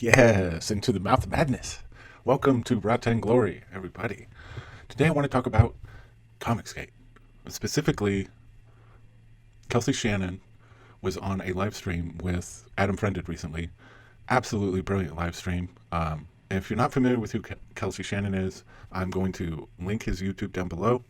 Yes, into the mouth of madness. Welcome to Rata and Glory, everybody. Today I want to talk about ComicsGate. Specifically, Kelsey Shannon was on a live stream with Adam Friended recently. Absolutely brilliant live stream. And if you're not familiar with who Kelsey Shannon is, I'm going to link his YouTube down below.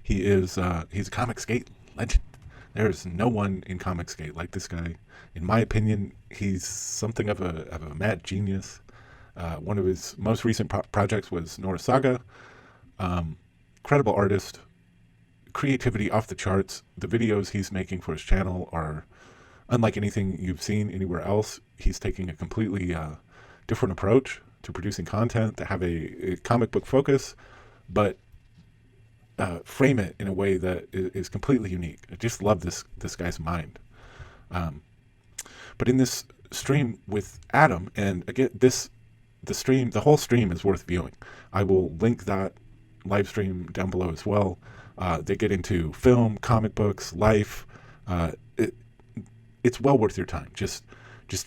He's a ComicsGate legend. There's no one in ComicsGate like this guy. In my opinion, he's something of a mad genius. One of his most recent projects was Nora Saga. Incredible artist, creativity off the charts. The videos he's making for his channel are unlike anything you've seen anywhere else. He's taking a completely different approach to producing content that have a comic book focus, but frame it in a way that is completely unique. I just love this guy's mind. But in this stream with Adam, and again, the whole stream is worth viewing. I will link that live stream down below as well. They get into film, comic books, life. It's well worth your time. Just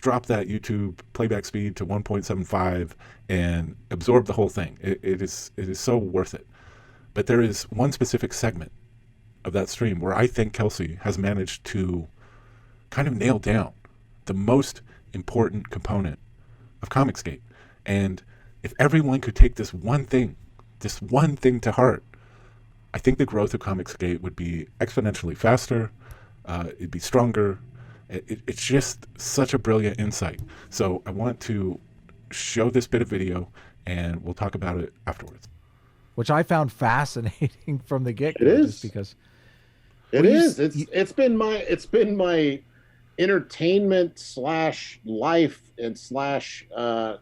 drop that YouTube playback speed to 1.75 and absorb the whole thing. It is so worth it. But there is one specific segment of that stream where I think Kelsey has managed to kind of nail down the most important component of ComicsGate. And if everyone could take this one thing to heart, I think the growth of ComicsGate would be exponentially faster. It'd be stronger. It's just such a brilliant insight. So I want to show this bit of video, and we'll talk about it afterwards. Which I found fascinating from the get-go. It is just because it's been my entertainment slash life and slash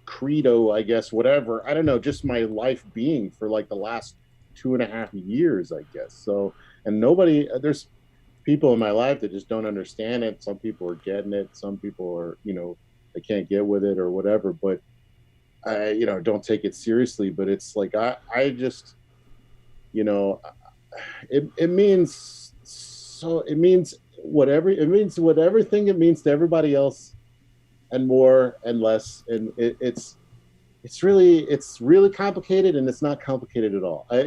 credo, I guess, whatever. I don't know, just my life being for like the last 2.5 years, I guess. So, and there's people in my life that just don't understand it. Some people are getting it. Some people are, they can't get with it or whatever, but I, don't take it seriously. But it's like, I just, it means whatever it means to everybody else, and more and less. And it's really complicated, and it's not complicated at all. I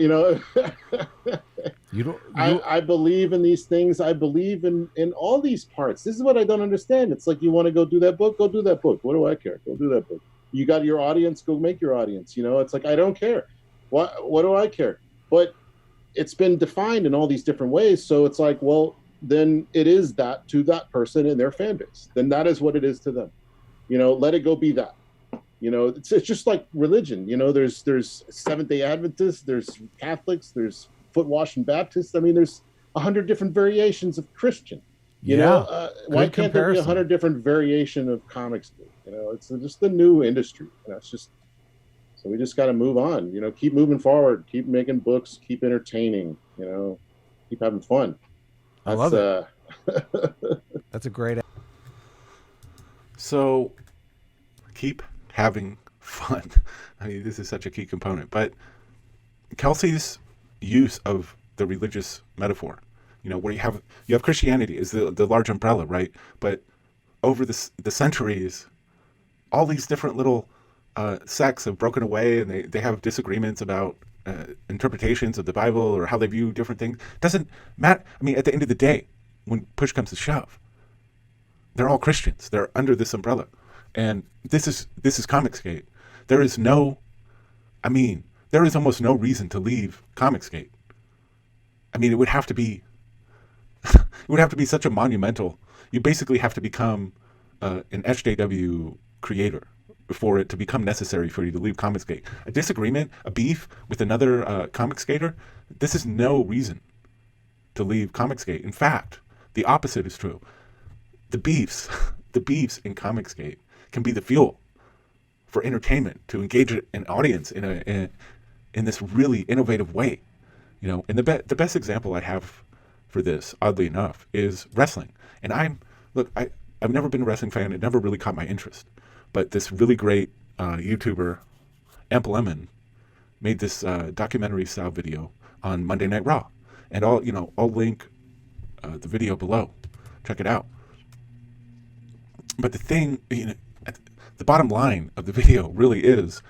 believe in these things. I believe in all these parts. This is what I don't understand. It's like, you want to go do that book? Go do that book. What do I care? Go do that book. You got your audience, go make your audience. It's like, I don't care. What do I care? But it's been defined in all these different ways. So it's like, well, then it is that to that person and their fan base. Then that is what it is to them. Let it go be that. It's just like religion. There's Seventh-day Adventists, there's Catholics, there's foot washing Baptists. I mean, there's 100 different variations of Christian. Why can't there be 100 different variation of comics? It's just the new industry. It's just, so we just got to move on. Keep moving forward, keep making books, keep entertaining. Keep having fun. I love it. That's a great. So, keep having fun. I mean, this is such a key component. But Kelsey's use of the religious metaphor, where you have Christianity is the large umbrella, right? But over the centuries, all these different little sects have broken away, and they have disagreements about interpretations of the Bible or how they view different things. Doesn't matter. I mean, at the end of the day, when push comes to shove, they're all Christians. They're under this umbrella. And this is ComicsGate. There is almost no reason to leave ComicsGate. I mean, it would have to be such a monumental. You basically have to become an SJW creator for it to become necessary for you to leave ComicsGate. A disagreement, a beef with another ComicsGater, this is no reason to leave ComicsGate. In fact, the opposite is true. The beefs in ComicsGate can be the fuel for entertainment, to engage an audience in this really innovative way. And the best example I have for this, oddly enough, is wrestling. And I've never been a wrestling fan. It never really caught my interest. But this really great YouTuber, Amp Lemon, made this documentary style video on Monday Night Raw. And I'll link the video below. Check it out. But the thing, the bottom line of the video really is,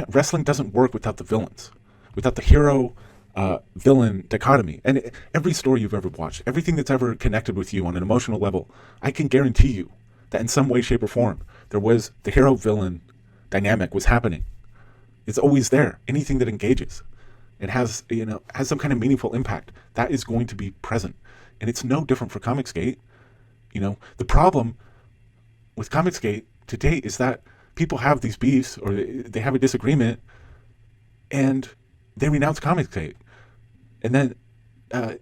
wrestling doesn't work without the villains, without the hero villain dichotomy. And every story you've ever watched, everything that's ever connected with you on an emotional level, I can guarantee you that in some way, shape, or form, there was the hero villain dynamic was happening. It's always there. Anything that engages, it has some kind of meaningful impact, that is going to be present. And it's no different for ComicsGate. The problem with ComicsGate to date is that people have these beefs, or they have a disagreement, and they renounce ComicsGate, and then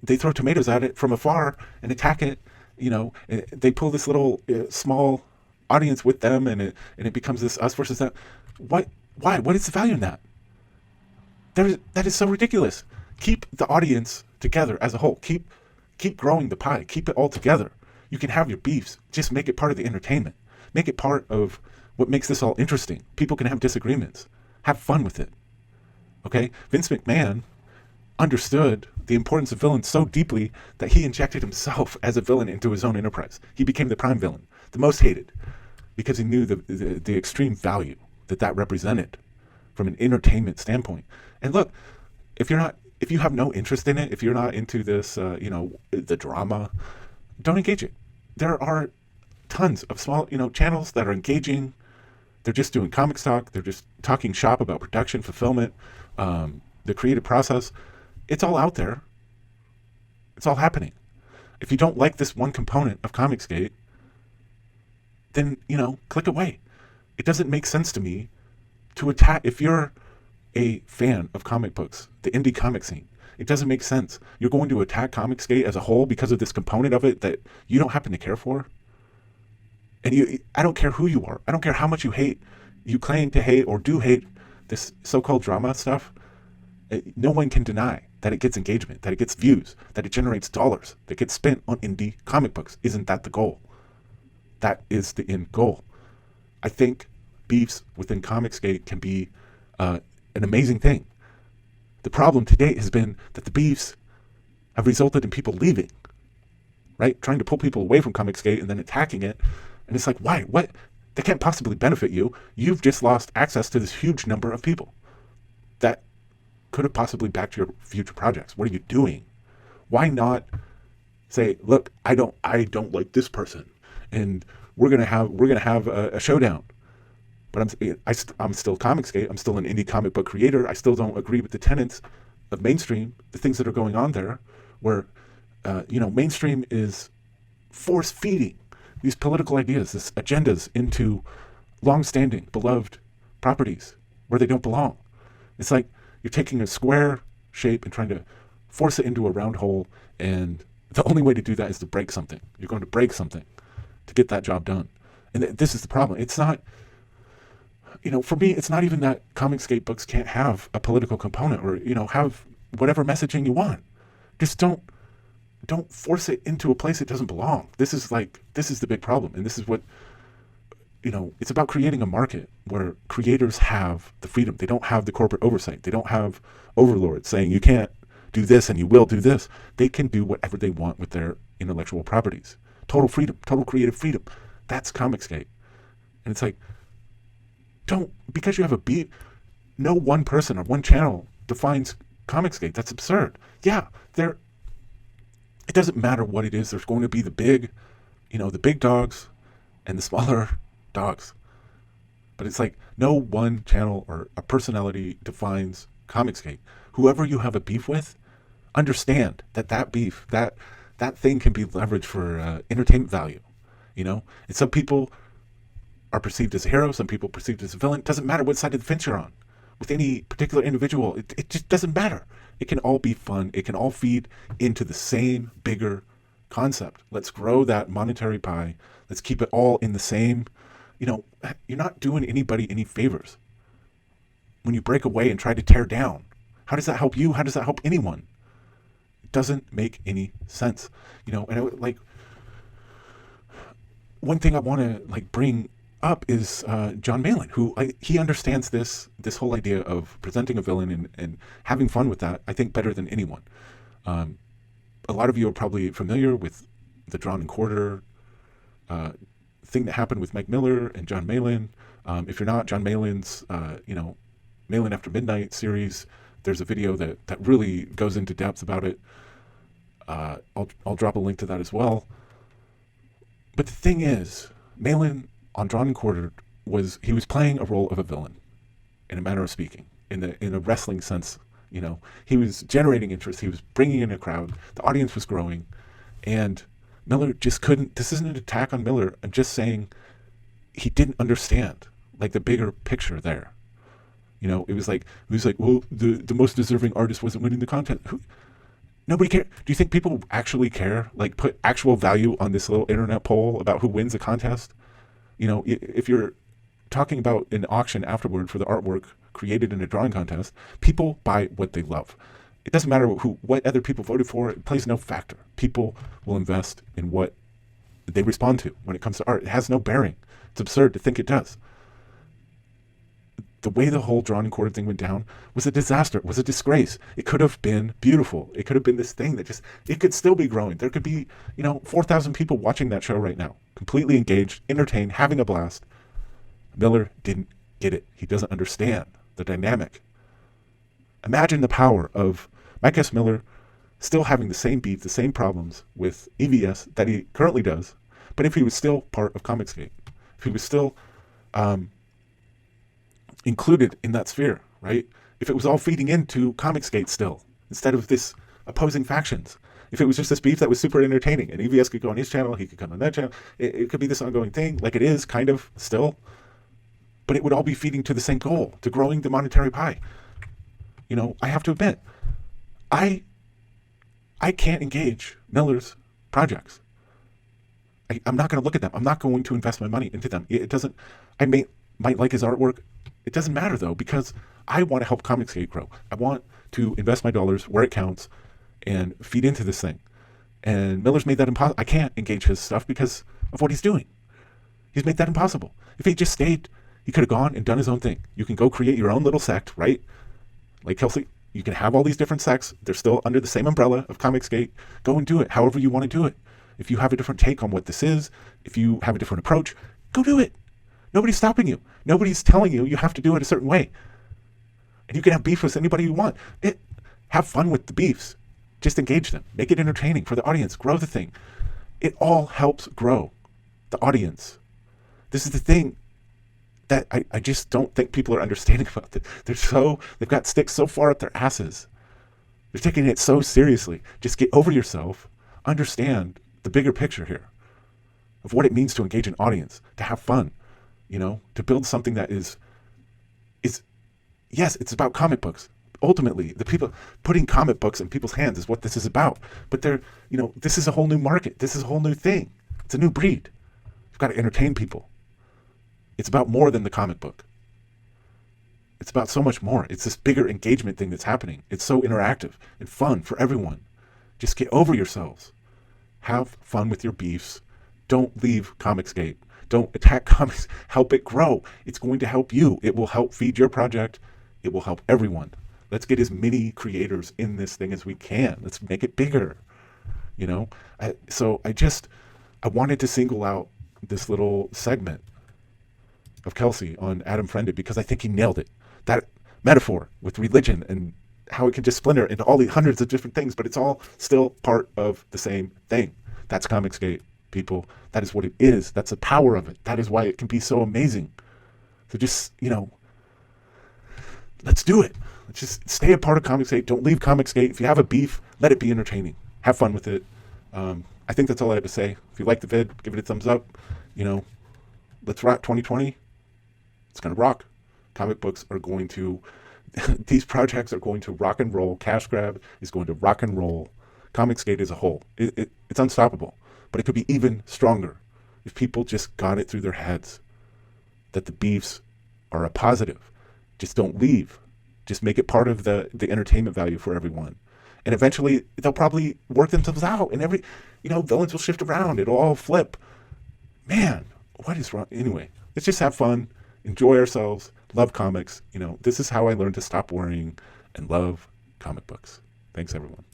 they throw tomatoes at it from afar and attack it. They pull this little small audience with them, and it becomes this us versus them. Why? What is the value in that? That is so ridiculous. Keep the audience together as a whole. Keep growing the pie. Keep it all together. You can have your beefs. Just make it part of the entertainment. Make it part of what makes this all interesting. People can have disagreements. Have fun with it. Okay? Vince McMahon understood the importance of villains so deeply that he injected himself as a villain into his own enterprise. He became the prime villain, the most hated, because he knew the extreme value that represented from an entertainment standpoint. And look, if you have no interest in it, if you're not into this, the drama, don't engage it. There are tons of small, channels that are engaging. They're just doing comics talk. They're just talking shop about production, fulfillment, the creative process. It's all out there. It's all happening. If you don't like this one component of ComicsGate, then, click away. It doesn't make sense to me to attack. If you're a fan of comic books, the indie comic scene, it doesn't make sense. You're going to attack ComicsGate as a whole because of this component of it that you don't happen to care for. And I don't care who you are. I don't care how much you claim to hate or do hate this so-called drama stuff. No one can deny that it gets engagement, that it gets views, that it generates dollars, that gets spent on indie comic books. Isn't that the goal? That is the end goal. I think beefs within ComicsGate can be an amazing thing. The problem to date has been that the beefs have resulted in people leaving, right? Trying to pull people away from ComicsGate and then attacking it. And it's like, why? What? That can't possibly benefit you. You've just lost access to this huge number of people that could have possibly backed your future projects. What are you doing? Why not say, look, I don't like this person, and we're gonna have a showdown. But I'm still ComicsGate. I'm still an indie comic book creator. I still don't agree with the tenets of mainstream, the things that are going on there, where mainstream is force feeding these political ideas, these agendas into long-standing, beloved properties where they don't belong. It's like you're taking a square shape and trying to force it into a round hole, and the only way to do that is to break something. You're going to break something to get that job done. And this is the problem. It's not, for me, it's not even that ComicsGate books can't have a political component or, have whatever messaging you want. Just don't force it into a place it doesn't belong. This is the big problem. And this is what, it's about creating a market where creators have the freedom. They don't have the corporate oversight. They don't have overlords saying you can't do this and you will do this. They can do whatever they want with their intellectual properties. Total freedom, total creative freedom. That's ComicsGate. And it's like, because you have a beat, no one person or one channel defines ComicsGate. That's absurd. Yeah, it doesn't matter what it is. There's going to be the big dogs and the smaller dogs. But it's like no one channel or a personality defines ComicsGate. Whoever you have a beef with, understand that beef, that thing can be leveraged for entertainment value. And some people are perceived as a hero, some people perceived as a villain. It doesn't matter what side of the fence you're on. With any particular individual, it just doesn't matter. It can all be fun. It can all feed into the same bigger concept. Let's grow that monetary pie. Let's keep it all in the same, you're not doing anybody any favors. When you break away and try to tear down, how does that help you? How does that help anyone? It doesn't make any sense. And one thing I want to bring up is John Malin, who he understands this whole idea of presenting a villain and having fun with that, I think, better than anyone. A lot of you are probably familiar with the Drawn and Quarter thing that happened with Mike Miller and John Malin. If you're not, John Malin's, Malin After Midnight series, there's a video that really goes into depth about it. I'll drop a link to that as well. But the thing is, Malin on Drawn and Quartered was playing a role of a villain, in a manner of speaking, in a wrestling sense. He was generating interest. He was bringing in a crowd. The audience was growing, and Miller just couldn't. This isn't an attack on Miller. I'm just saying he didn't understand like the bigger picture there. It was like, well, the most deserving artist wasn't winning the contest. Nobody cared. Do you think people actually care? Like, put actual value on this little internet poll about who wins a contest? If you're talking about an auction afterward for the artwork created in a drawing contest, people buy what they love. It doesn't matter what other people voted for. It plays no factor. People will invest in what they respond to when it comes to art. It has no bearing. It's absurd to think it does. The way the whole Drawn and Quartered thing went down was a disaster. It was a disgrace. It could have been beautiful. It could have been this thing that it could still be growing. There could be, 4,000 people watching that show right now, completely engaged, entertained, having a blast. Miller didn't get it. He doesn't understand the dynamic. Imagine the power of Mike S. Miller still having the same beef, the same problems with EVS that he currently does, but if he was still part of ComicsGate, if he was still included in that sphere, right? If it was all feeding into ComicsGate still, instead of this opposing factions. If it was just this beef that was super entertaining, and EVS could go on his channel, he could come on that channel, it could be this ongoing thing, like it is kind of still, but it would all be feeding to the same goal, to growing the monetary pie. I have to admit, I can't engage Miller's projects. I'm not going to look at them. I'm not going to invest my money into them. It doesn't. I might like his artwork. It doesn't matter though, because I want to help ComicsGate grow. I want to invest my dollars where it counts and feed into this thing. And Miller's made that impossible. I can't engage his stuff because of what he's doing. He's made that impossible. If he just stayed, he could have gone and done his own thing. You can go create your own little sect, right? Like Kelsey, you can have all these different sects. They're still under the same umbrella of ComicsGate. Go and do it however you want to do it. If you have a different take on what this is, if you have a different approach, go do it. Nobody's stopping you. Nobody's telling you have to do it a certain way. And you can have beef with anybody you want. Have fun with the beefs. Just engage them. Make it entertaining for the audience. Grow the thing. It all helps grow the audience. This is the thing that I just don't think people are understanding about it. They've got sticks so far up their asses. They're taking it so seriously. Just get over yourself. Understand the bigger picture here of what it means to engage an audience, to have fun, to build something that is yes, it's about comic books. Ultimately, the people putting comic books in people's hands is what this is about. But this is a whole new market. This is a whole new thing. It's a new breed. You've got to entertain people. It's about more than the comic book. It's about so much more. It's this bigger engagement thing that's happening. It's so interactive and fun for everyone. Just get over yourselves. Have fun with your beefs. Don't leave ComicsGate. Don't attack comics. Help it grow. It's going to help you. It will help feed your project. It will help everyone. Let's get as many creators in this thing as we can. Let's make it bigger. I wanted to single out this little segment of Kelsey on Adam Friended because I think he nailed it. That metaphor with religion and how it can just splinter into all these hundreds of different things, but it's all still part of the same thing. That's ComicsGate, people. That is what it is. That's the power of it. That is why it can be so amazing. So just, let's do it. Let's just stay a part of ComicsGate. Don't leave ComicsGate. If you have a beef, let it be entertaining. Have fun with it. I think that's all I have to say. If you like the vid, give it a thumbs up. Let's rock 2020. It's going to rock. Comic books are going to, these projects are going to rock and roll. Cash Grab is going to rock and roll. ComicsGate as a whole. It's unstoppable. But it could be even stronger if people just got it through their heads that the beefs are a positive. Just don't leave. Just make it part of the entertainment value for everyone. And eventually they'll probably work themselves out and villains will shift around. It'll all flip. Man, what is wrong? Anyway, let's just have fun, enjoy ourselves, love comics. This is how I learned to stop worrying and love comic books. Thanks, everyone.